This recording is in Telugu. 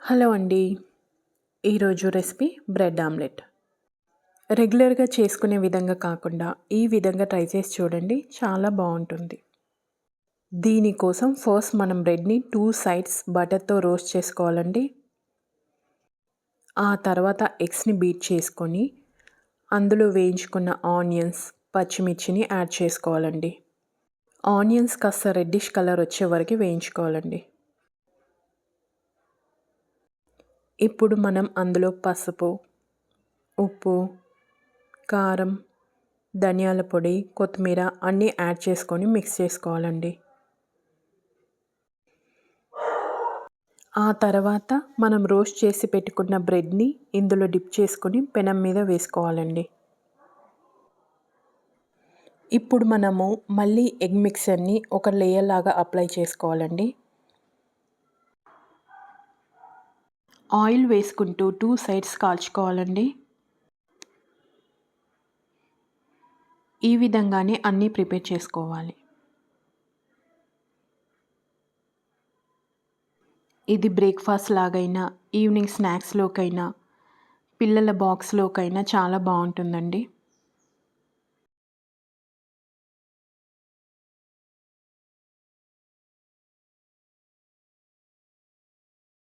హలో అండి. ఈరోజు రెసిపీ బ్రెడ్ ఆమ్లెట్. రెగ్యులర్‌గా చేసుకునే విధంగా కాకుండా ఈ విధంగా ట్రై చేసి చూడండి. చాలా బావుంటుంది. దీనికోసం ఫస్ట్ మనం బ్రెడ్‌ని 2 సైడ్స్ బటర్‌తో రోస్ట్ చేసుకోవాలండి. ఆ తర్వాత ఎగ్స్‌ని బీట్ చేసుకొని అందులో వేయించుకున్న ఆనియన్స్, పచ్చిమిర్చిని యాడ్ చేసుకోవాలండి. ఆనియన్స్ కాస్త రెడ్డిష్ కలర్ వచ్చే వరకు వేయించుకోవాలండి. ఇప్పుడు మనం అందులో పసుపు, ఉప్పు, కారం, ధనియాల పొడి, కొత్తిమీర అన్నీ యాడ్ చేసుకొని మిక్స్ చేసుకోవాలండి. ఆ తర్వాత మనం రోస్ట్ చేసి పెట్టుకున్న బ్రెడ్‌ని ఇందులో డిప్ చేసుకొని పెనం మీద వేసుకోవాలండి. ఇప్పుడు మనము మళ్ళీ ఎగ్ మిక్చర్‌ని ఒక లేయర్ లాగా అప్లై చేసుకోవాలండి. ఆయిల్ వేసుకుంటూ 2 సైడ్స్ కాల్చుకోవాలండి. ఈ విధంగానే అన్నీ ప్రిపేర్ చేసుకోవాలి. ఇది బ్రేక్‌ఫాస్ట్ లాగైనా, ఈవినింగ్ స్నాక్స్‌లోకైనా, పిల్లల బాక్స్‌లోకైనా చాలా బావుంటుందండి.